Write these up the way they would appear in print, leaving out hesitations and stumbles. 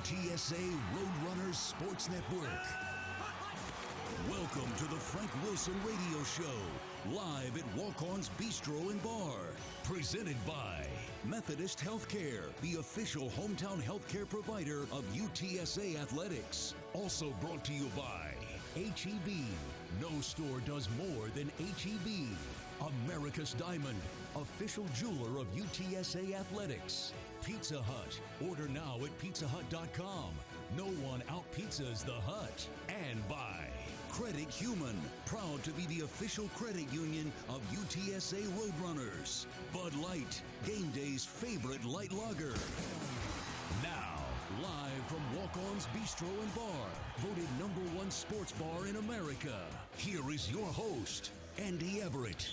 UTSA Roadrunners Sports Network. Welcome to the Frank Wilson Radio Show, live at Walk-On's Bistro and Bar. Presented by Methodist Healthcare, the official hometown healthcare provider of UTSA Athletics. Also brought to you by H-E-B. No store does more than H-E-B. America's Diamond, official jeweler of UTSA Athletics. Pizza Hut. Order now at pizzahut.com. No one out-pizzas the Hut. And by Credit Human, proud to be the official credit union of UTSA Roadrunners. Bud Light, game day's favorite light lager. Now, live from Walk-On's Bistro and Bar, voted #1 sports bar in America. Here is your host, Andy Everett.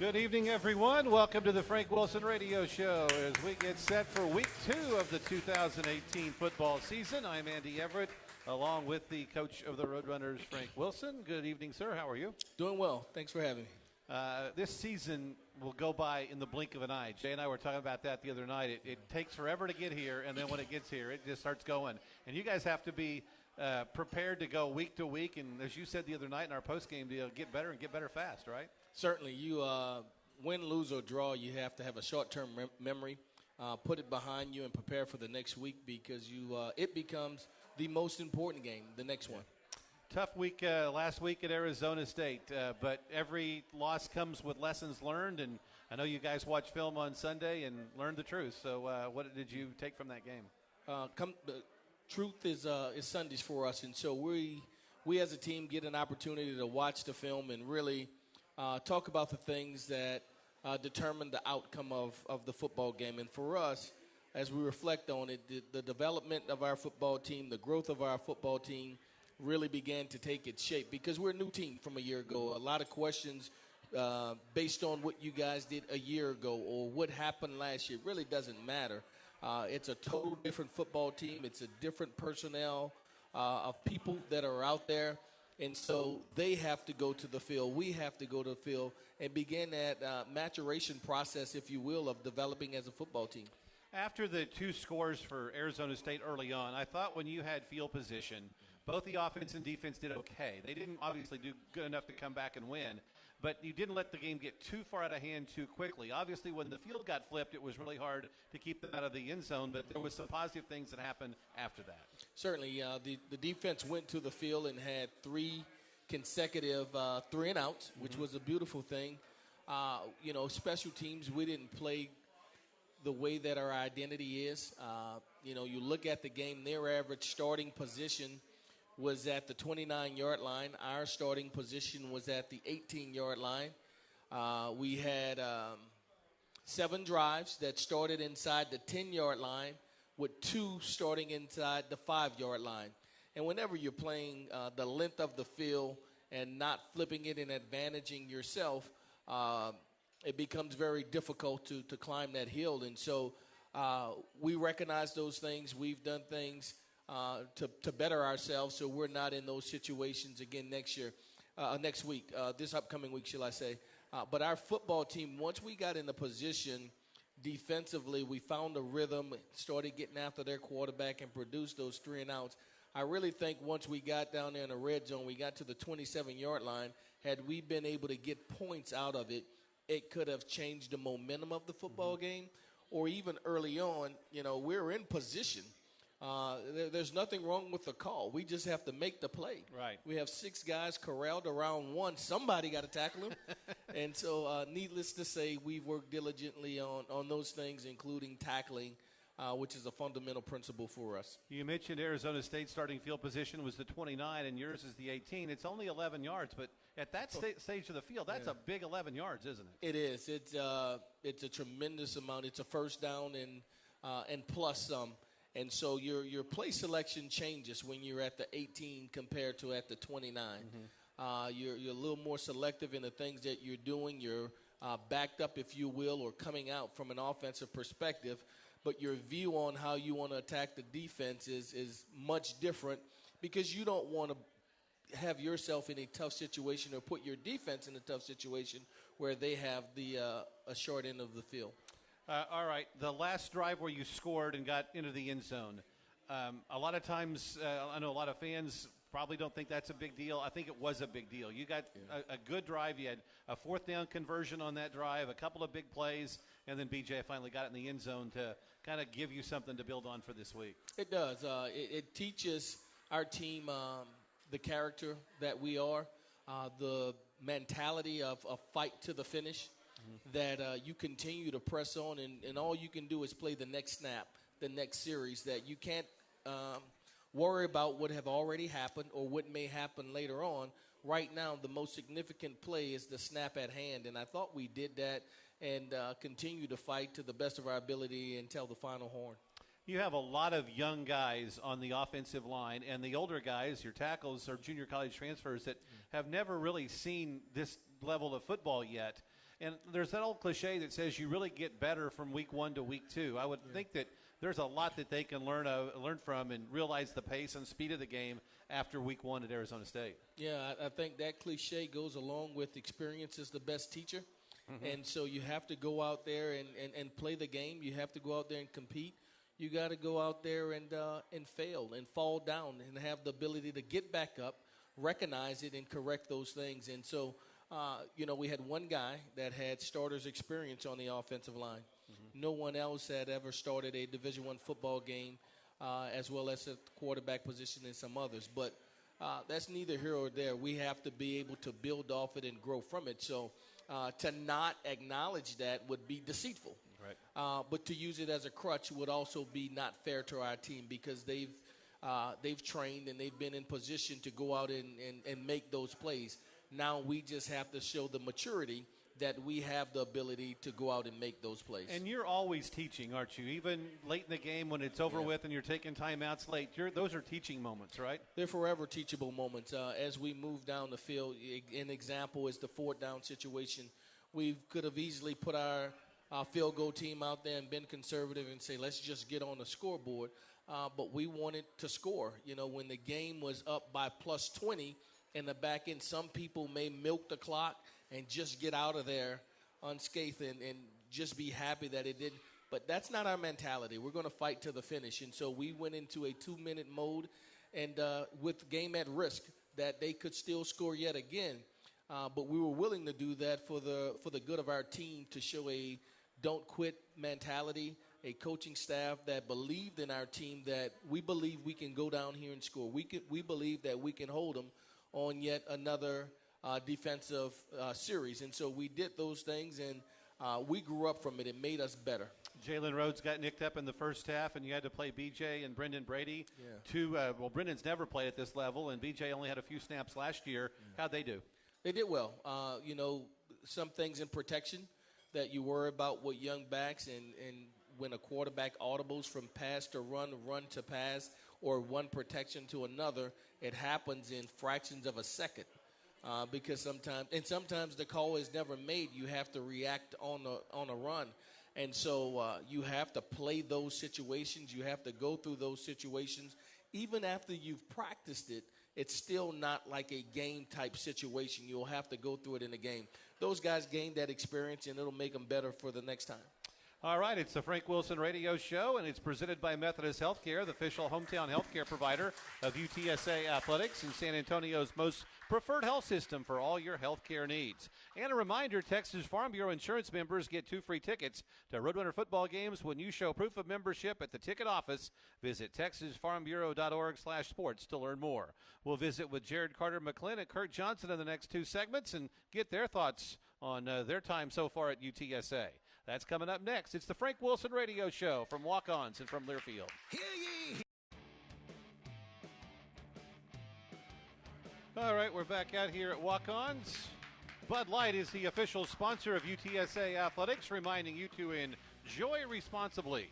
Good evening, everyone. Welcome to the Frank Wilson Radio Show as we get set for week 2 of the 2018 football season. I'm Andy Everett, along with the coach of the Roadrunners, Frank Wilson. Good evening, sir. How are you? Doing well. Thanks for having me. This season will go by in the blink of an eye. Jay and I were talking about that the other night. It takes forever to get here, and then when it gets here, it just starts going. And you guys have to be prepared to go week to week, and as you said the other night in our postgame deal, get better and get better fast, right? Certainly. You win, lose, or draw, you have to have a short-term memory, put it behind you, and prepare for the next week because it becomes the most important game, the next one. Tough week last week at Arizona State, but every loss comes with lessons learned, and I know you guys watch film on Sunday and learned the truth. So what did you take from that game? Truth is Sundays for us, and so we as a team get an opportunity to watch the film and really talk about the things that determine the outcome of the football game. And for us, as we reflect on it, the development of our football team, the growth of our football team really began to take its shape because we're a new team from a year ago. A lot of questions based on what you guys did a year ago or what happened last year. It really doesn't matter. It's a total different football team. It's a different personnel of people that are out there. And so they have to go to the field. We have to go to the field and begin that maturation process, if you will, of developing as a football team. After the 2 scores for Arizona State early on, I thought when you had field position, both the offense and defense did okay. They didn't obviously do good enough to come back and win, but you didn't let the game get too far out of hand too quickly. Obviously, when the field got flipped, it was really hard to keep them out of the end zone, but there was some positive things that happened after that. Certainly, the defense went to the field and had 3 consecutive 3-and-outs, which was a beautiful thing. Special teams, we didn't play the way that our identity is. You look at the game, their average starting position was at the 29-yard line. Our starting position was at the 18-yard line. We had 7 drives that started inside the 10-yard line with 2 starting inside the 5-yard line. And whenever you're playing the length of the field and not flipping it and advantaging yourself, it becomes very difficult to climb that hill. And so we recognize those things. We've done things to better ourselves so we're not in those situations again next week, this upcoming week, shall I say. But our football team, once we got in the position defensively, we found a rhythm, started getting after their quarterback and produced those 3-and-outs. I really think once we got down there in the red zone, we got to the 27-yard line, had we been able to get points out of it, it could have changed the momentum of the football game. Or even early on, we're in position. There's nothing wrong with the call. We just have to make the play. Right. We have 6 guys corralled around one. Somebody got to tackle him. And so needless to say, we've worked diligently on those things, including tackling, which is a fundamental principle for us. You mentioned Arizona State's starting field position was the 29 and yours is the 18. It's only 11 yards, but at that stage of the field, that's a big 11 yards, isn't it? It is. It's a tremendous amount. It's a first down and plus some. And so your play selection changes when you're at the 18 compared to at the 29. You're a little more selective in the things that you're doing. You're backed up, if you will, or coming out from an offensive perspective. But your view on how you want to attack the defense is much different because you don't want to have yourself in a tough situation or put your defense in a tough situation where they have a short end of the field. All right, the last drive where you scored and got into the end zone, A lot of times, I know a lot of fans probably don't think that's a big deal. I think it was a big deal. You got a good drive. You had a fourth down conversion on that drive, a couple of big plays, and then BJ finally got it in the end zone to kind of give you something to build on for this week. It does. It teaches our team the character that we are, the mentality of a fight to the finish, that you continue to press on, and all you can do is play the next snap, the next series, that you can't worry about what have already happened or what may happen later on. Right now, the most significant play is the snap at hand, and I thought we did that and continue to fight to the best of our ability until the final horn. You have a lot of young guys on the offensive line, and the older guys, your tackles, are junior college transfers that have never really seen this level of football yet. And there's that old cliche that says you really get better from week 1 to week 2. I would think that there's a lot that they can learn from and realize the pace and speed of the game after week 1 at Arizona State. Yeah, I think that cliche goes along with experience is the best teacher. And so you have to go out there and play the game. You have to go out there and compete. You got to go out there and fail and fall down and have the ability to get back up, recognize it, and correct those things. And so, we had one guy that had starters experience on the offensive line. No one else had ever started a Division I football game, as well as a quarterback position and some others. But that's neither here or there. We have to be able to build off it and grow from it. So to not acknowledge that would be deceitful. Right. But to use it as a crutch would also be not fair to our team, because they've trained and they've been in position to go out and make those plays. Now we just have to show the maturity that we have the ability to go out and make those plays. And you're always teaching, aren't you? Even late in the game when it's over with and you're taking timeouts late, those are teaching moments, right? They're forever teachable moments. As we move down the field, an example is the fourth down situation. We could have easily put our field goal team out there and been conservative and say, let's just get on the scoreboard. But we wanted to score. When the game was up by plus 20 in the back end, some people may milk the clock and just get out of there unscathed and just be happy that it didn't. But that's not our mentality. We're going to fight to the finish. And so we went into a 2-minute mode, and with the game at risk that they could still score yet again. But we were willing to do that for the good of our team, to show a don't quit mentality, a coaching staff that believed in our team, that we believe we can go down here and score. We believe that we can hold them on yet another defensive series. And so we did those things, and we grew up from it. It made us better. Jalen Rhodes got nicked up in the first half, and you had to play BJ and Brendan Brady. Yeah. Brendan's never played at this level, and BJ only had a few snaps last year. How'd they do? They did well. Some things in protection that you worry about with young backs, and when a quarterback audibles from pass to run to pass, or one protection to another, it happens in fractions of a second. Because sometimes the call is never made. You have to react on a run. And so you have to play those situations. You have to go through those situations. Even after you've practiced it, it's still not like a game-type situation. You'll have to go through it in a game. Those guys gain that experience, and it'll make them better for the next time. All right, it's the Frank Wilson Radio Show, and it's presented by Methodist Healthcare, the official hometown healthcare provider of UTSA Athletics and San Antonio's most preferred health system for all your healthcare needs. And a reminder, Texas Farm Bureau insurance members get 2 free tickets to Roadrunner football games when you show proof of membership at the ticket office. Visit texasfarmbureau.org/sports to learn more. We'll visit with Jared Carter McClin and Kurt Johnson in the next 2 segments and get their thoughts on their time so far at UTSA. That's coming up next. It's the Frank Wilson Radio Show from Walk-Ons and from Learfield. Hear ye! All right, we're back out here at Walk-Ons. Bud Light is the official sponsor of UTSA Athletics, reminding you to enjoy responsibly.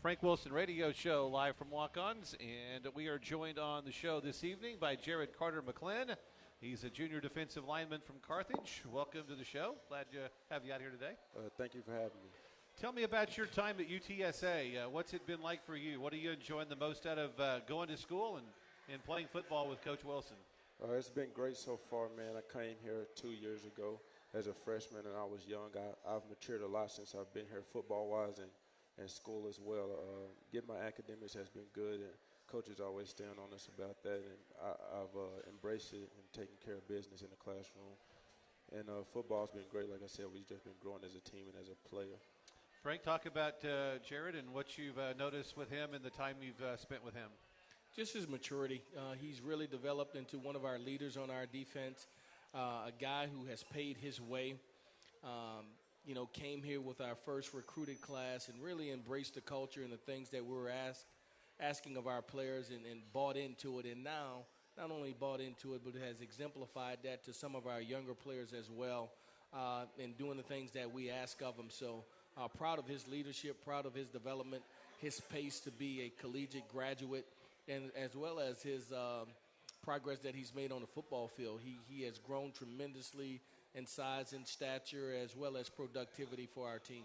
Frank Wilson Radio Show live from Walk-Ons, and we are joined on the show this evening by Jared Carter McClin. He's a junior defensive lineman from Carthage. Welcome to the show. Glad to have you out here today. Thank you for having me. Tell me about your time at UTSA. What's it been like for you? What are you enjoying the most out of going to school and playing football with Coach Wilson? It's been great so far, man. I came here 2 years ago as a freshman, and I was young. I've matured a lot since I've been here football-wise and school as well. Getting my academics has been good, and coaches always stand on us about that, and I've embraced it and taken care of business in the classroom. And football's been great. Like I said, we've just been growing as a team and as a player. Frank, talk about Jared and what you've noticed with him and the time you've spent with him. Just his maturity. He's really developed into one of our leaders on our defense, a guy who has paid his way. Came here with our first recruited class and really embraced the culture and the things that we were asking of our players and bought into it. And now, not only bought into it, but has exemplified that to some of our younger players as well, and doing the things that we ask of him. So proud of his leadership, proud of his development, his pace to be a collegiate graduate, and as well as his progress that he's made on the football field. He has grown tremendously in size and stature as well as productivity for our team.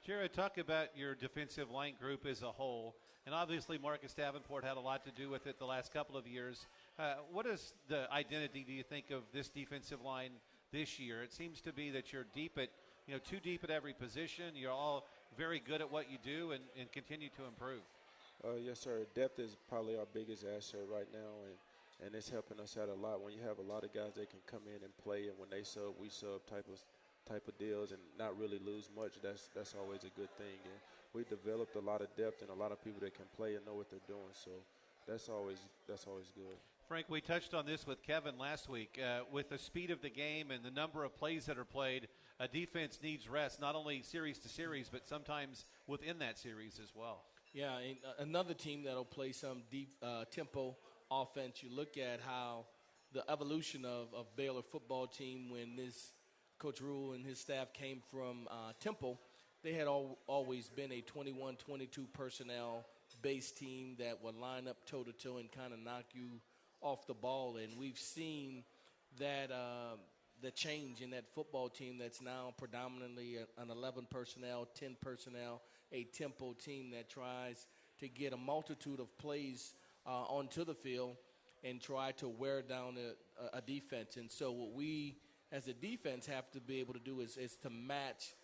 Jared, talk about your defensive line group as a whole. And obviously Marcus Davenport had a lot to do with it the last couple of years. What is the identity, do you think, of this defensive line this year? It seems to be that you're deep at, too deep at every position. You're all very good at what you do and continue to improve. Yes, sir. Depth is probably our biggest asset right now, and it's helping us out a lot. When you have a lot of guys that can come in and play, and when they sub, we sub type of deals, and not really lose much, that's always a good thing. And we developed a lot of depth and a lot of people that can play and know what they're doing. So that's always good. Frank, we touched on this with Kevin last week. With the speed of the game and the number of plays that are played, a defense needs rest, not only series to series, but sometimes within that series as well. Yeah, and another team that'll play some deep tempo offense. You look at how the evolution of Baylor football team when this Coach Rule and his staff came from Temple, they had always been a 21-22 personnel-based team that would line up toe-to-toe and kind of knock you off the ball. And we've seen that the change in that football team that's now predominantly an 11 personnel, 10 personnel, a tempo team that tries to get a multitude of plays onto the field and try to wear down a defense. And so what we as a defense have to be able to do is to match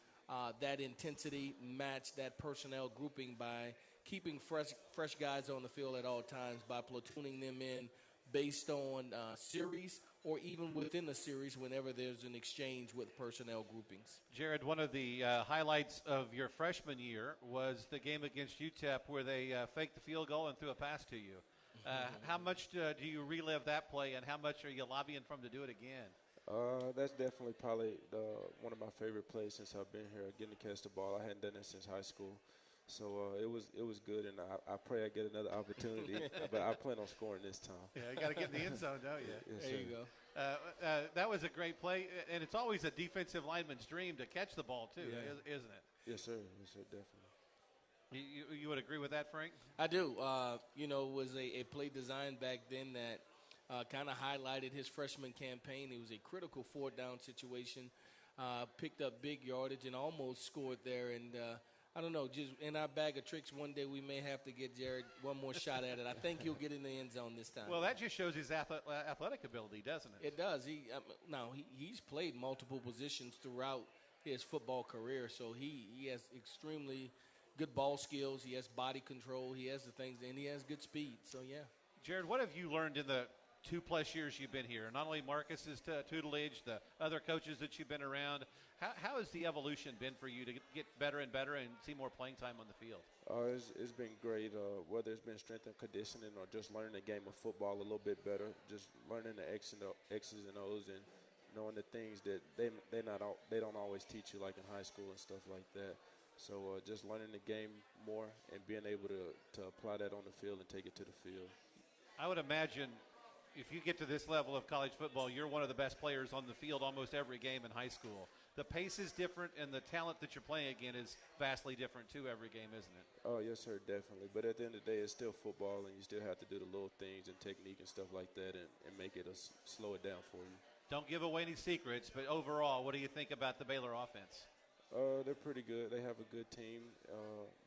that intensity, match that personnel grouping by keeping fresh guys on the field at all times, by platooning them in based on series or even within the series whenever there's an exchange with personnel groupings. Jared, one of the highlights of your freshman year was the game against UTEP where they faked the field goal and threw a pass to you. How much do you relive that play, and how much are you lobbying for them to do it again? That's definitely probably one of my favorite plays since I've been here, getting to catch the ball. I hadn't done it since high school. So it was good, and I pray I get another opportunity, but I plan on scoring this time. Yeah, you got to get in the end zone, don't you? Yes, there sir. you go. That was a great play, and it's always a defensive lineman's dream to catch the ball, too, Yeah. isn't it? Yes, sir. Yes, sir, definitely. You would agree with that, Frank? I do. It was a play design back then that kind of highlighted his freshman campaign. It was a critical fourth-down situation, picked up big yardage, and almost scored there. And I don't know, just in our bag of tricks, one day we may have to get Jared one more shot at it. I think he'll get in the end zone this time. Well, that just shows his athletic ability, doesn't it? It does. He's played multiple positions throughout his football career, so he has extremely good ball skills. He has body control. He has the things, and he has good speed. So, yeah. Jared, what have you learned in the 2+ years you've been here? Not only Marcus's tutelage, the other coaches that you've been around. How has the evolution been for you to get better and better and see more playing time on the field? It's been great, whether it's been strength and conditioning or just learning the game of football a little bit better, just learning the X's and O's and knowing the things that they don't always teach you, like in high school and stuff like that. So just learning the game more and being able to apply that on the field and take it to the field. I would imagine if you get to this level of college football, you're one of the best players on the field almost every game in high school. The pace is different, and the talent that you're playing again is vastly different, too, every game, isn't it? Oh, yes, sir, definitely. But at the end of the day, it's still football, and you still have to do the little things and technique and stuff like that and make it slow it down for you. Don't give away any secrets, but overall, what do you think about the Baylor offense? They're pretty good. They have a good team,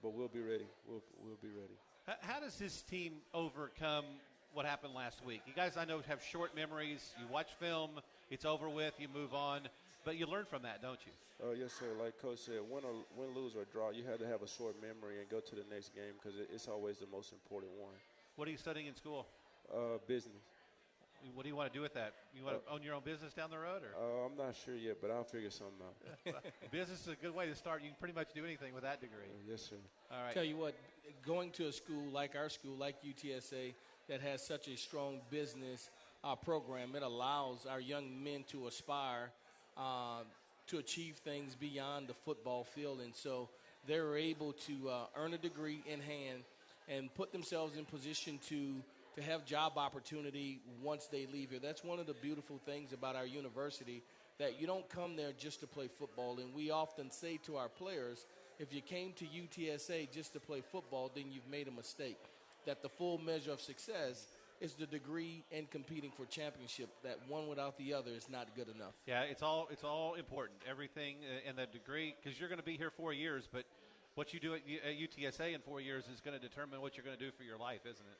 but we'll be ready. We'll be ready. How does this team overcome what happened last week? You guys, I know, have short memories. You watch film, it's over with, you move on. But you learn from that, don't you? Yes, sir. Like Coach said, win, lose, or draw, you have to have a short memory and go to the next game because it's always the most important one. What are you studying in school? Business. What do you want to do with that? You want to own your own business down the road? Or? I'm not sure yet, but I'll figure something out. Business is a good way to start. You can pretty much do anything with that degree. Yes, sir. All right. Tell you what, going to a school like our school, like UTSA, that has such a strong business program, it allows our young men to aspire to achieve things beyond the football field. And so they're able to earn a degree in hand and put themselves in position to have job opportunity once they leave here. That's one of the beautiful things about our university, that you don't come there just to play football. And we often say to our players, if you came to UTSA just to play football, then you've made a mistake. That the full measure of success is the degree and competing for championship. That one without the other is not good enough. Yeah, it's all important. Everything and the degree, because you're going to be here 4 years, but what you do at UTSA in 4 years is going to determine what you're going to do for your life, isn't it?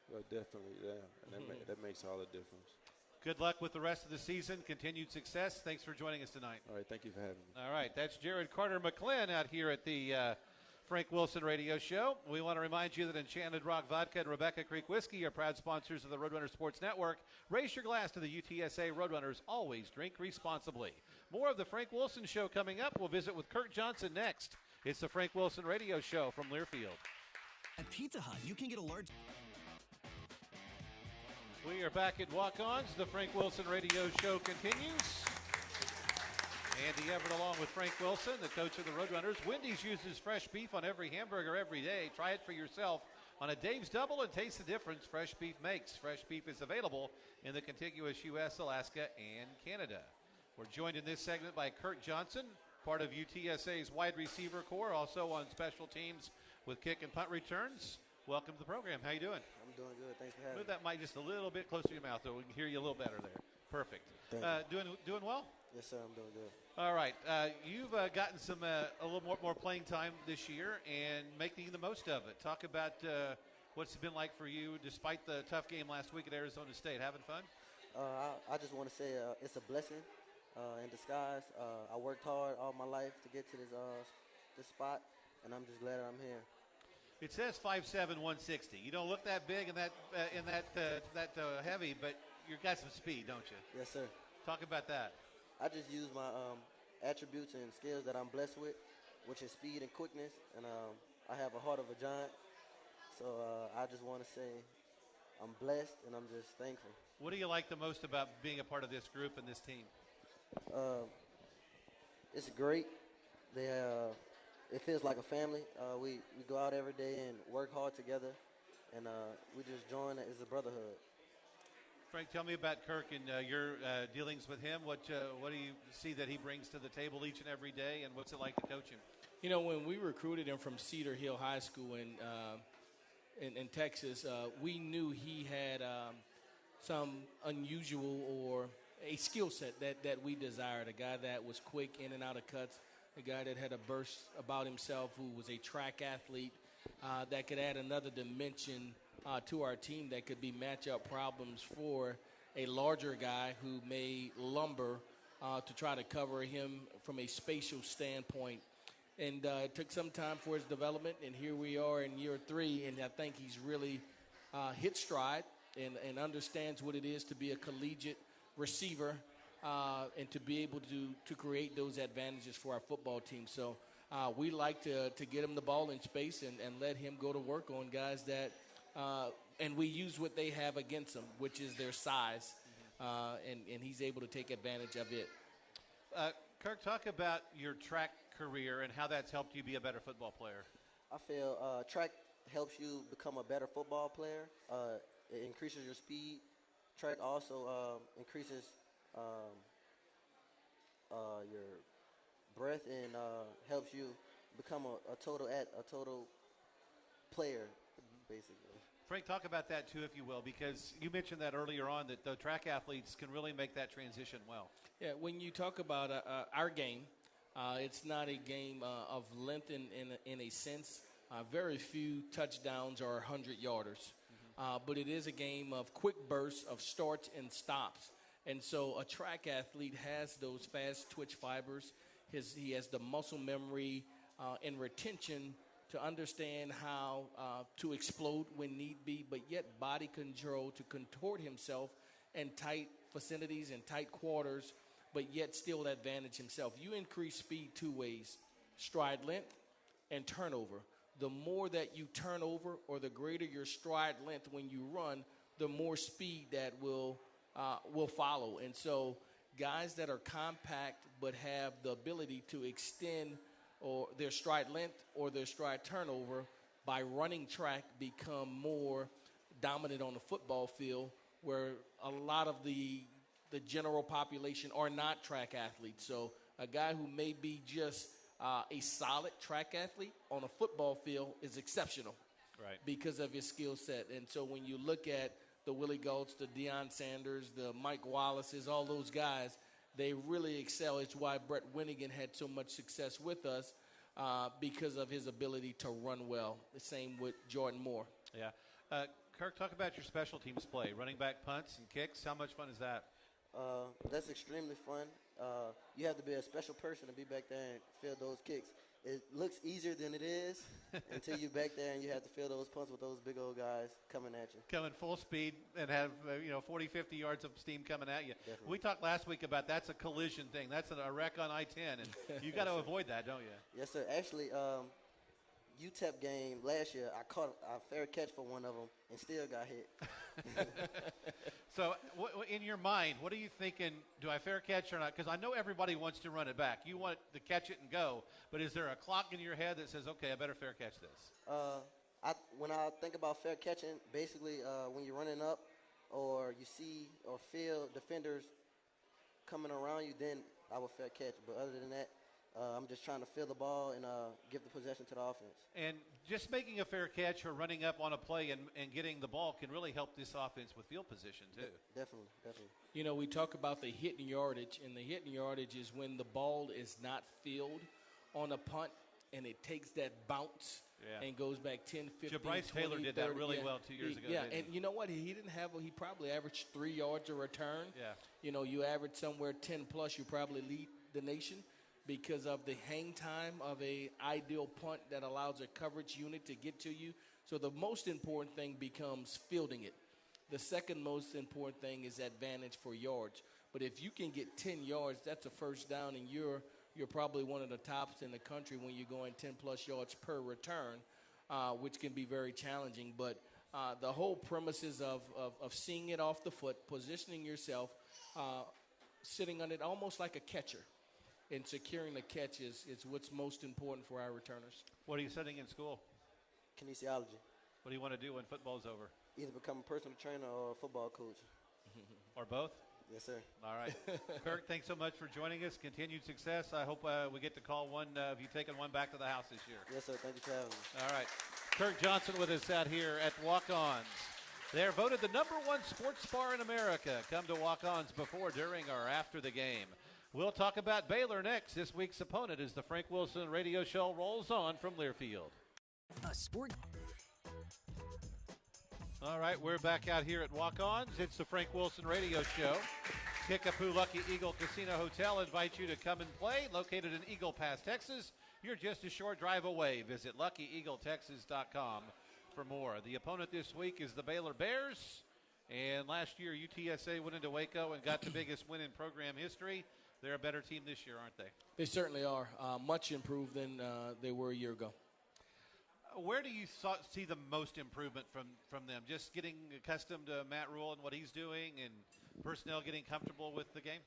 Well, definitely, yeah. And that makes all the difference. Good luck with the rest of the season. Continued success. Thanks for joining us tonight. All right, thank you for having me. All right, that's Jared Carter McClin out here at the Frank Wilson Radio Show. We want to remind you that Enchanted Rock Vodka and Rebecca Creek Whiskey are proud sponsors of the Roadrunner Sports Network. Raise your glass to the UTSA Roadrunners. Always drink responsibly. More of the Frank Wilson Show coming up. We'll visit with Kurt Johnson next. It's the Frank Wilson Radio Show from Learfield. At Pizza Hut, you can get a large... We are back at Walk-Ons. The Frank Wilson Radio Show continues. Andy Everett along with Frank Wilson, the coach of the Roadrunners. Wendy's uses fresh beef on every hamburger every day. Try it for yourself on a Dave's Double and taste the difference fresh beef makes. Fresh beef is available in the contiguous U.S., Alaska, and Canada. We're joined in this segment by Kurt Johnson, part of UTSA's wide receiver corps, also on special teams with kick and punt returns. Welcome to the program. How you doing? I'm doing good. Thanks for having Move me. that mic just a little bit closer to your mouth so we can hear you a little better there. Perfect. Doing well? Yes, sir. I'm doing good. All right. You've gotten some a little more playing time this year and making the most of it. Talk about what's it been like for you despite the tough game last week at Arizona State. Having fun? I just want to say it's a blessing in disguise. I worked hard all my life to get to this spot, and I'm just glad that I'm here. It says 5'7", 160. You don't look that big and that heavy, but you've got some speed, don't you? Yes, sir. Talk about that. I just use my attributes and skills that I'm blessed with, which is speed and quickness, and I have a heart of a giant. So I just want to say I'm blessed, and I'm just thankful. What do you like the most about being a part of this group and this team? It's great. It feels like a family. We go out every day and work hard together, and we just join as a brotherhood. Frank, tell me about Kirk and your dealings with him. What do you see that he brings to the table each and every day, and what's it like to coach him? You know, when we recruited him from Cedar Hill High School in Texas, we knew he had some unusual or a skill set that we desired, a guy that was quick in and out of cuts, a guy that had a burst about himself, who was a track athlete, that could add another dimension to our team that could be matchup problems for a larger guy who may lumber to try to cover him from a spatial standpoint. And it took some time for his development, and here we are in year 3, and I think he's really hit stride and understands what it is to be a collegiate receiver and to be able to create those advantages for our football team. So we like to get him the ball in space and let him go to work on guys that and we use what they have against them, which is their size, and he's able to take advantage of it. Kirk, talk about your track career and how that's helped you be a better football player. I feel track helps you become a better football player. It increases your speed. Track also increases your breath and helps you become a total player, basically. Frank, talk about that too, if you will, because you mentioned that earlier on, that the track athletes can really make that transition well. Yeah, when you talk about our game, it's not a game of length in a sense. Very few touchdowns are 100-yarders. But it is a game of quick bursts of starts and stops. And so a track athlete has those fast twitch fibers. He has the muscle memory and retention to understand how to explode when need be, but yet body control to contort himself in tight vicinities and tight quarters, but yet still advantage himself. You increase speed two ways: stride length and turnover. The more that you turn over, or the greater your stride length when you run, the more speed that will follow. And so guys that are compact but have the ability to extend or their stride length or their stride turnover by running track become more dominant on the football field, where a lot of the general population are not track athletes. So a guy who may be just a solid track athlete on a football field is exceptional, right, because of his skill set. And so when you look at the Willie Gaults, the Deion Sanders, the Mike Wallaces, all those guys, they really excel. It's why Brett Winnigan had so much success with us, because of his ability to run well. The same with Jordan Moore. Yeah. Kirk, talk about your special teams play, running back punts and kicks. How much fun is that? That's extremely fun. You have to be a special person to be back there and field those kicks. It looks easier than it is until you're back there and you have to field those punts with those big old guys coming at you. Coming full speed and have 40, 50 yards of steam coming at you. Definitely. We talked last week about that's a collision thing. That's a wreck on I-10, and you got to avoid that, don't you? Yes, sir. Actually, UTEP game last year, I caught a fair catch for one of them and still got hit. So, in your mind, what are you thinking? Do I fair catch or not? Because I know everybody wants to run it back. You want to catch it and go, but is there a clock in your head that says, okay, I better fair catch this? When I think about fair catching, basically when you're running up or you see or feel defenders coming around you, then I will fair catch. But other than that, I'm just trying to fill the ball and give the possession to the offense. And just making a fair catch or running up on a play and getting the ball can really help this offense with field position, too. Definitely. You know, we talk about the hitting yardage, and the hitting yardage is when the ball is not filled on a punt and it takes that bounce and goes back 10, 15, Bryce 20, Taylor did 30, that really well 2 years ago. Yeah, didn't and he? you know what? He probably averaged 3 yards a return. Yeah. You know, you average somewhere 10 plus, you probably lead the nation, because of the hang time of a ideal punt that allows a coverage unit to get to you. So the most important thing becomes fielding it. The second most important thing is advantage for yards. But if you can get 10 yards, that's a first down, and you're probably one of the tops in the country when you're going 10-plus yards per return, which can be very challenging. But the whole premises of seeing it off the foot, positioning yourself, sitting on it almost like a catcher, and securing the catch is what's most important for our returners. What are you studying in school? Kinesiology. What do you want to do when football's over? Either become a personal trainer or a football coach. Or both? Yes, sir. All right. Kirk, thanks so much for joining us. Continued success. I hope we get to call one of you taking one back to the house this year. Yes, sir. Thank you for having me. All right. Kirk Johnson with us out here at Walk-Ons. They're voted the #1 sports bar in America. Come to Walk-Ons before, during, or after the game. We'll talk about Baylor next. This week's opponent as the Frank Wilson Radio Show rolls on from Learfield. A sport. All right, we're back out here at Walk-Ons. It's the Frank Wilson Radio Show. Kickapoo Lucky Eagle Casino Hotel invites you to come and play. Located in Eagle Pass, Texas. You're just a short drive away. Visit LuckyEagleTexas.com for more. The opponent this week is the Baylor Bears. And last year, UTSA went into Waco and got the biggest win in program history. They're a better team this year, aren't they? They certainly are. Much improved than they were a year ago. Where do you see the most improvement from them? Just getting accustomed to Matt Rule and what he's doing, and personnel getting comfortable with the game?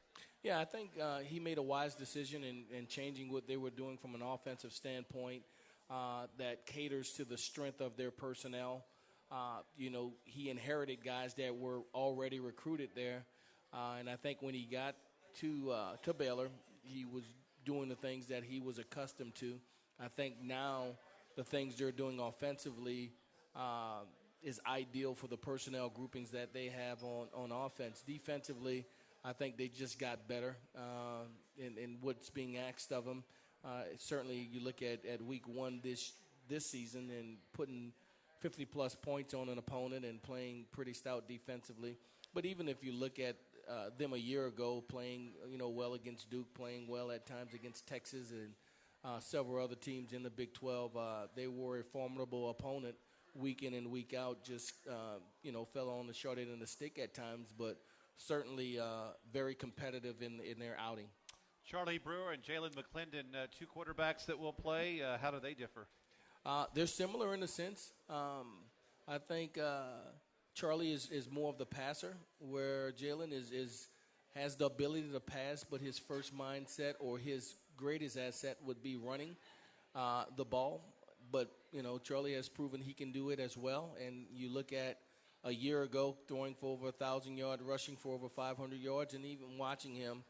Yeah, I think he made a wise decision in changing what they were doing from an offensive standpoint that caters to the strength of their personnel. He inherited guys that were already recruited there, and I think when he got to Baylor, he was doing the things that he was accustomed to. I think now the things they're doing offensively is ideal for the personnel groupings that they have on offense. Defensively, I think they just got better in what's being asked of them. Certainly, you look at week one this season and putting 50-plus points on an opponent and playing pretty stout defensively. But even if you look at them a year ago, playing well against Duke, playing well at times against Texas, and several other teams in the Big 12. They were a formidable opponent week in and week out, just, fell on the short end of the stick at times, but certainly very competitive in their outing. Charlie Brewer and Jalen McClendon, two quarterbacks that will play. How do they differ? They're similar in a sense. I think Charlie is more of the passer, where Jalen has the ability to pass, but his first mindset or his greatest asset would be running the ball. But, Charlie has proven he can do it as well. And you look at a year ago throwing for over 1,000 yards, rushing for over 500 yards, and even watching him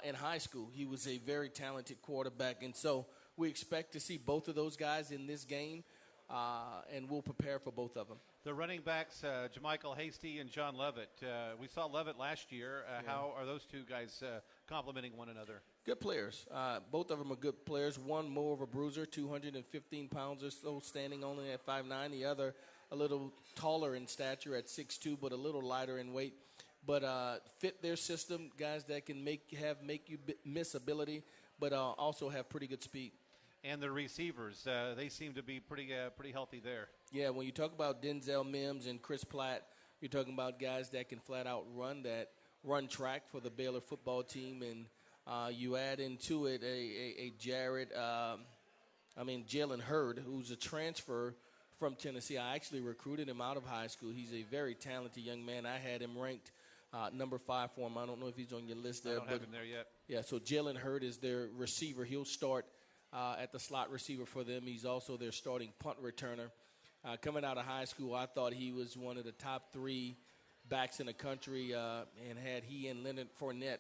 in high school. He was a very talented quarterback. And so we expect to see both of those guys in this game, and we'll prepare for both of them. The running backs, Jermichael Hasty and John Lovett. We saw Lovett last year. How are those two guys complementing one another? Good players. Both of them are good players. One more of a bruiser, 215 pounds or so, standing only at 5'9". The other a little taller in stature at 6'2", but a little lighter in weight. But fit their system, guys that can make you miss ability, but also have pretty good speed. And the receivers, they seem to be pretty healthy there. Yeah, when you talk about Denzel Mims and Chris Platt, you're talking about guys that can flat out run track for the Baylor football team, and you add into it a Jalen Hurd, who's a transfer from Tennessee. I actually recruited him out of high school. He's a very talented young man. I had him ranked number 5 for him. I don't know if he's on your list there. I don't have him there yet. Yeah, so Jalen Hurd is their receiver. He'll start at the slot receiver for them. He's also their starting punt returner. Coming out of high school, I thought he was one of the top 3 backs in the country, and had he and Leonard Fournette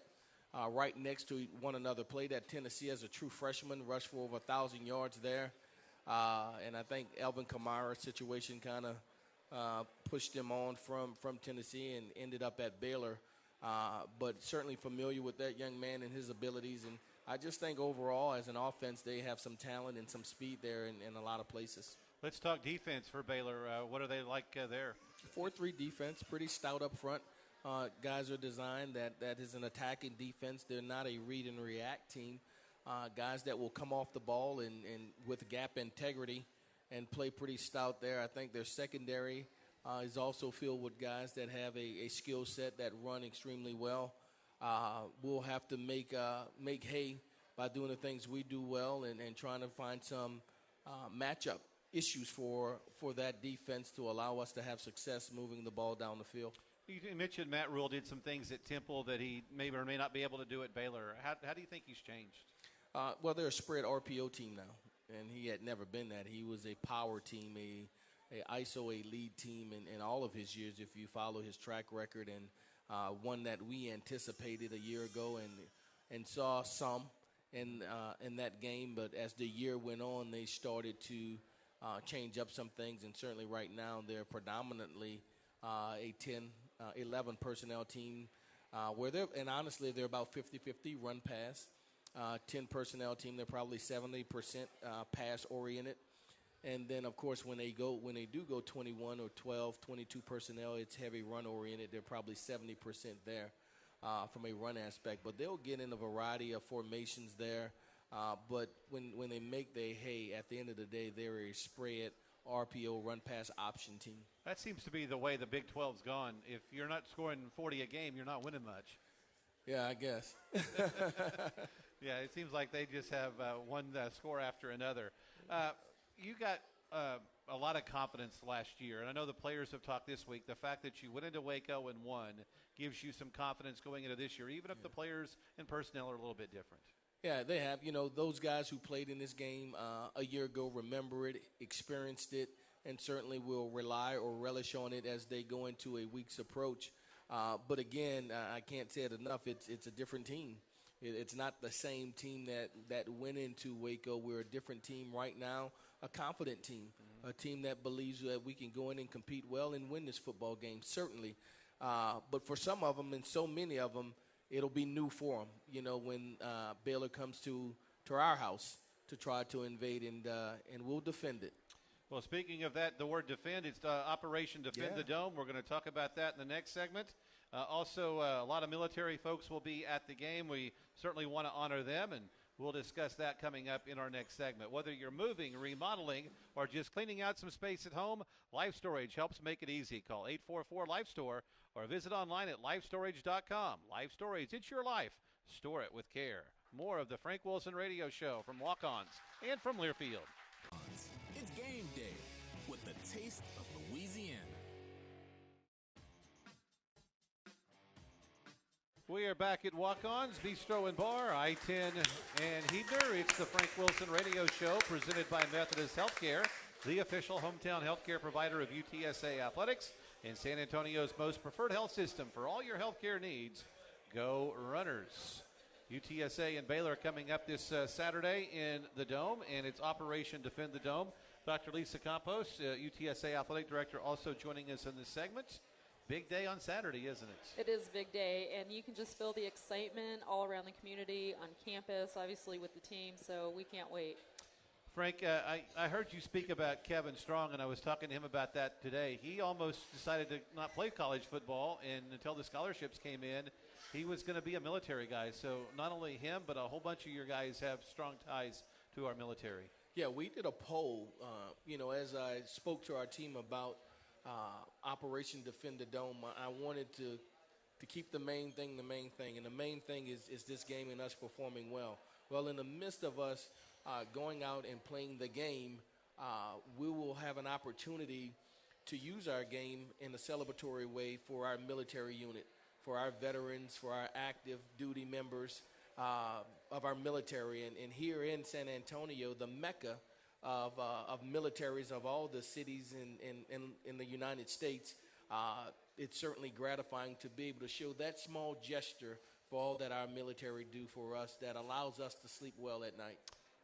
right next to one another. Played at Tennessee as a true freshman, rushed for over 1,000 yards there. And I think Alvin Kamara's situation kind of pushed him on from Tennessee and ended up at Baylor. But certainly familiar with that young man and his abilities. And I just think overall, as an offense, they have some talent and some speed there in a lot of places. Let's talk defense for Baylor. What are they like there? 4-3 defense, pretty stout up front. Guys are designed that is an attacking defense. They're not a read and react team. Guys that will come off the ball and with gap integrity and play pretty stout there. I think their secondary is also filled with guys that have a skill set that run extremely well. We'll have to make hay by doing the things we do well and trying to find some matchup issues for that defense to allow us to have success moving the ball down the field. You mentioned Matt Rule did some things at Temple that he may or may not be able to do at Baylor. How do you think he's changed? Well, they're a spread RPO team now, and he had never been that. He was a power team, a ISO, a lead team in all of his years, if you follow his track record, and one that we anticipated a year ago and saw some in that game. But as the year went on, they started to change up some things, and certainly right now they're predominantly a 11 personnel team and honestly they're about 50-50 run pass. 10 personnel team, they're probably 70% pass oriented. And then of course when they do go 21 or 12, 22 personnel, it's heavy run oriented. They're probably 70% there from a run aspect, but they'll get in a variety of formations there. But when they make their hay, at the end of the day, they're a spread RPO run pass option team. That seems to be the way the Big 12's gone. If you're not scoring 40 a game, you're not winning much. Yeah, I guess. Yeah, it seems like they just have one score after another. You got a lot of confidence last year, and I know the players have talked this week. The fact that you went into Waco and won gives you some confidence going into this year, even if the players and personnel are a little bit different. Yeah, they have. Those guys who played in this game a year ago remember it, experienced it, and certainly will rely or relish on it as they go into a week's approach. But again, I can't say it enough. It's a different team. It's not the same team that went into Waco. We're a different team right now, a confident team, a team that believes that we can go in and compete well and win this football game, certainly. But for some of them and so many of them, it'll be new for them, when Baylor comes to our house to try to invade, and we'll defend it. Well, speaking of that, the word defend, it's Operation Defend the Dome. We're going to talk about that in the next segment. Also, a lot of military folks will be at the game. We certainly want to honor them, and We'll discuss that coming up in our next segment. Whether you're moving, remodeling, or just cleaning out some space at home, Life Storage helps make it easy. Call 844-LIFE-STORE or visit online at lifestorage.com. Life Storage, it's your life. Store it with care. More of the Frank Wilson Radio Show from Walk-Ons and from Learfield. It's game day with the taste of Louisiana. We are back at Walk-Ons, Bistro and Bar, I-10 and Heidner. It's the Frank Wilson Radio Show presented by Methodist Healthcare, the official hometown healthcare provider of UTSA Athletics and San Antonio's most preferred health system for all your healthcare needs. Go Runners. UTSA and Baylor coming up this Saturday in the Dome, and it's Operation Defend the Dome. Dr. Lisa Campos, UTSA Athletic Director, also joining us in this segment. Big day on Saturday, isn't it? It is a big day, and you can just feel the excitement all around the community, on campus, obviously with the team, so we can't wait. Frank, I heard you speak about Kevin Strong, and I was talking to him about that today. He almost decided to not play college football, and until the scholarships came in, he was going to be a military guy. So not only him, but a whole bunch of your guys have strong ties to our military. Yeah, we did a poll, as I spoke to our team about Operation Defend the Dome. I wanted to keep the main thing, and the main thing is this game and us performing well. Well, in the midst of us going out and playing the game, we will have an opportunity to use our game in a celebratory way for our military unit, for our veterans, for our active duty members of our military. And here in San Antonio, the mecca of militaries of all the cities in the United States, it's certainly gratifying to be able to show that small gesture for all that our military do for us that allows us to sleep well at night.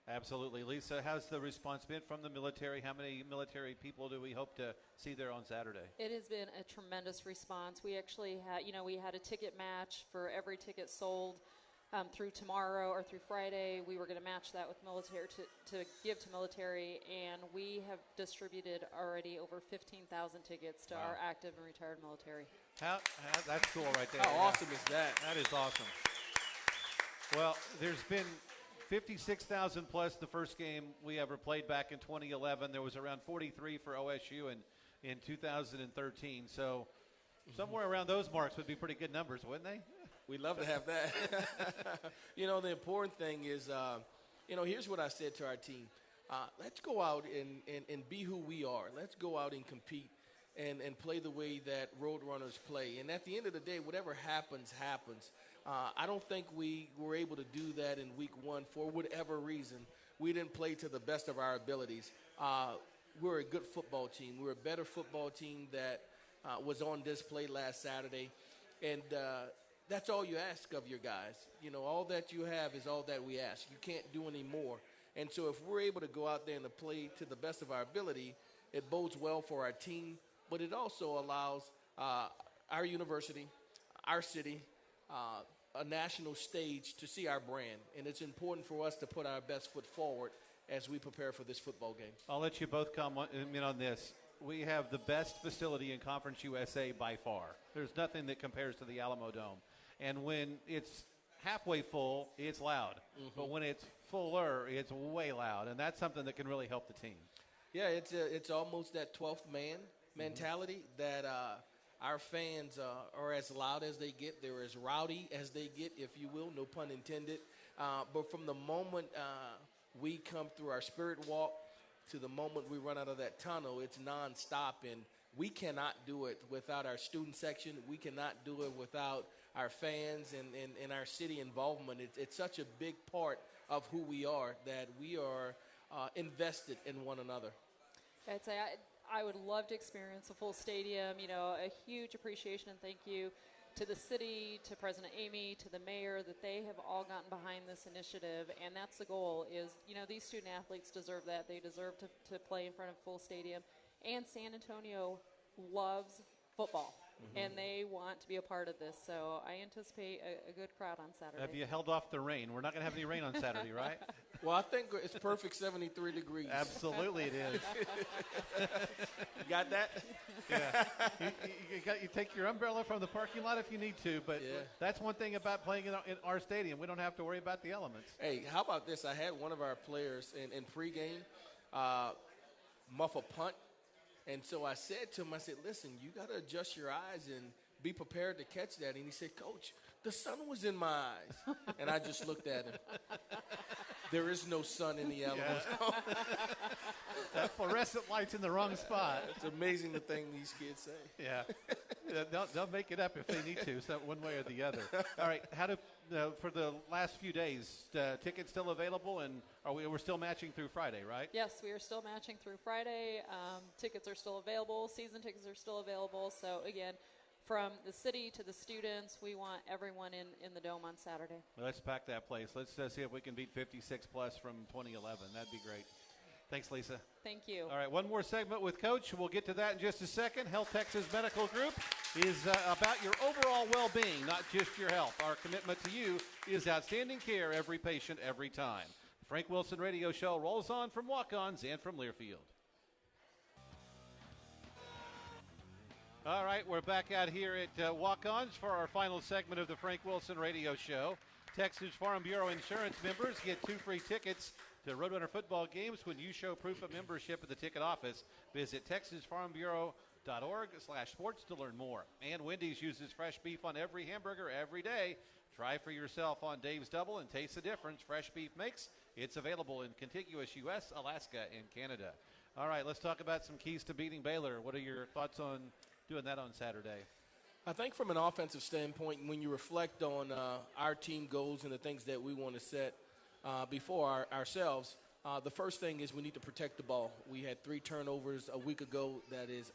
Absolutely. Lisa, how's the response been from the military? How many military people do we hope to see there on Saturday? It has been a tremendous response. We actually had a ticket match for every ticket sold through tomorrow or through Friday. We were going to match that with military to give to military, and we have distributed already over 15,000 tickets to our active and retired military. That's cool right there. How awesome is that? That is awesome. Well, there's been 56,000 plus the first game we ever played back in 2011. There was around 43 for OSU in 2013. So somewhere around those marks would be pretty good numbers, wouldn't they? We'd love to have that. The important thing is, here's what I said to our team. Let's go out and be who we are. Let's go out and compete and play the way that road runners play. And at the end of the day, whatever happens, happens. I don't think we were able to do that in week one for whatever reason. We didn't play to the best of our abilities. We're a good football team. We're a better football team that was on display last Saturday. And that's all you ask of your guys. All that you have is all that we ask. You can't do any more. And so if we're able to go out there and to play to the best of our ability, it bodes well for our team, but it also allows our university, our city, a national stage to see our brand. And it's important for us to put our best foot forward as we prepare for this football game. I'll let you both come in on this. We have the best facility in Conference USA by far. There's nothing that compares to the Alamo Dome. And when it's halfway full, it's loud. Mm-hmm. But when it's fuller, it's way loud. And that's something that can really help the team. Yeah, it's almost that 12th man mentality that our fans are as loud as they get. They're as rowdy as they get, if you will, no pun intended. But from the moment we come through our spirit walk to the moment we run out of that tunnel, it's nonstop. And we cannot do it without our student section. We cannot do it without our fans and our city involvement. It's such a big part of who we are that we are invested in one another. I'd say I would love to experience a full stadium, a huge appreciation and thank you to the city, to President Amy, to the mayor, that they have all gotten behind this initiative. And that's the goal is, these student athletes deserve that. They deserve to play in front of full stadium. And San Antonio loves football, and they want to be a part of this. So I anticipate a good crowd on Saturday. Have you held off the rain? We're not going to have any rain on Saturday, right? Well, I think it's perfect 73 degrees. Absolutely it is. You got that? Yeah. You take your umbrella from the parking lot if you need to, but that's one thing about playing in our stadium. We don't have to worry about the elements. Hey, how about this? I had one of our players in pregame muff a punt. And so I said to him, I said, listen, you got to adjust your eyes and be prepared to catch that. And he said, Coach, the sun was in my eyes. And I just looked at him. There is no sun in the elements. That fluorescent light's in the wrong spot. It's amazing the thing these kids say. Yeah. They'll make it up if they need to, so one way or the other. All right, for the last few days, tickets still available, and we're still matching through Friday, right? Yes, we are still matching through Friday. Tickets are still available. Season tickets are still available. So, again, from the city to the students, we want everyone in the Dome on Saturday. Let's pack that place. Let's see if we can beat 56-plus from 2011. That'd be great. Thanks, Lisa. Thank you. All right, one more segment with Coach. We'll get to that in just a second. Health Texas Medical Group is about your overall well-being, not just your health. Our commitment to you is outstanding care every patient, every time. The Frank Wilson Radio Show rolls on from walk-ons and from Learfield. All right, we're back out here at Walk-Ons for our final segment of the Frank Wilson Radio Show. Texas Farm Bureau Insurance members get 2 free tickets to Roadrunner football games when you show proof of membership at the ticket office. Visit texasfarmbureau.org/sports to learn more. And Wendy's uses fresh beef on every hamburger every day. Try for yourself on Dave's Double and taste the difference fresh beef makes. It's available in contiguous U.S., Alaska, and Canada. All right, let's talk about some keys to beating Baylor. What are your thoughts on doing that on Saturday? I think from an offensive standpoint, when you reflect on our team goals and the things that we want to set before ourselves, the first thing is we need to protect the ball. We had 3 turnovers a week ago. That is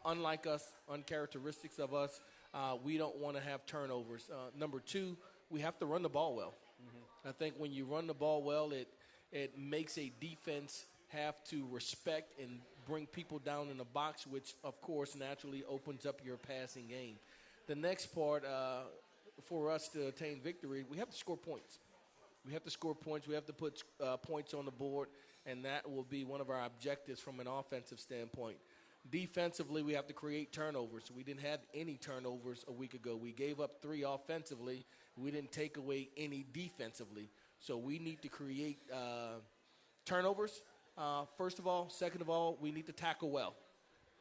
unlike us, uncharacteristics of us. We don't want to have turnovers. Number 2, we have to run the ball well. Mm-hmm. I think when you run the ball well, it makes a defense have to respect and bring people down in the box, which, of course, naturally opens up your passing game. The next part, for us to attain victory, we have to score points. We have to score points. We have to put points on the board, and that will be one of our objectives from an offensive standpoint. Defensively, we have to create turnovers. We didn't have any turnovers a week ago. We gave up 3 offensively. We didn't take away any defensively. So we need to create turnovers. First of all. Second of all, we need to tackle well.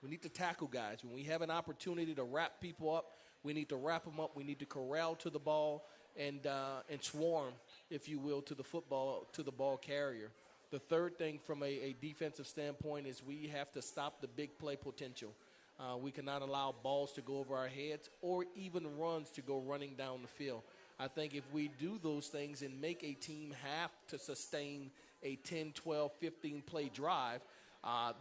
We need to tackle guys. When we have an opportunity to wrap people up, we need to wrap them up. We need to corral to the ball and swarm, if you will, to the football, to the ball carrier. The third thing from a defensive standpoint is we have to stop the big play potential. We cannot allow balls to go over our heads or even runs to go running down the field. I think if we do those things and make a team have to sustain a 10, 12, 15-play drive,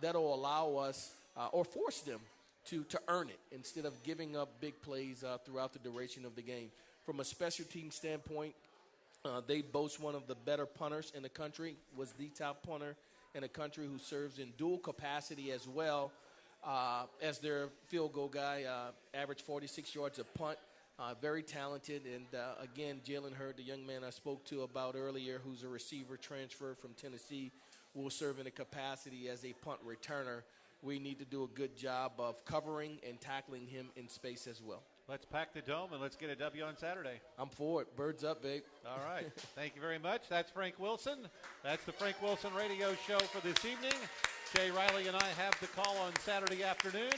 that'll allow us or force them to earn it instead of giving up big plays throughout the duration of the game. From a special team standpoint, they boast one of the better punters in the country, was the top punter in the country who serves in dual capacity as well as their field goal guy, averaged 46 yards a punt. Very talented, and again, Jalen Hurd, the young man I spoke to about earlier, who's a receiver transfer from Tennessee, will serve in a capacity as a punt returner. We need to do a good job of covering and tackling him in space as well. Let's pack the Dome and let's get a W on Saturday. I'm for it. Birds up, babe. All right. Thank you very much. That's Frank Wilson. That's the Frank Wilson Radio Show for this evening. Jay Riley and I have the call on Saturday afternoon.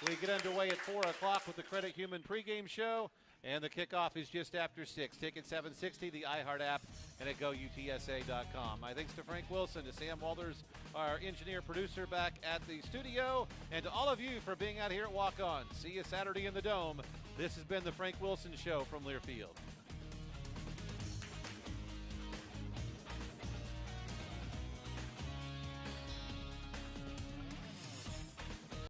We get underway at 4 o'clock with the Credit Human pregame show, and the kickoff is just after 6. Ticket 760, the iHeart app, and at GoUTSA.com. My thanks to Frank Wilson, to Sam Walters, our engineer-producer back at the studio, and to all of you for being out here at Walk-On. See you Saturday in the Dome. This has been the Frank Wilson Show from Learfield.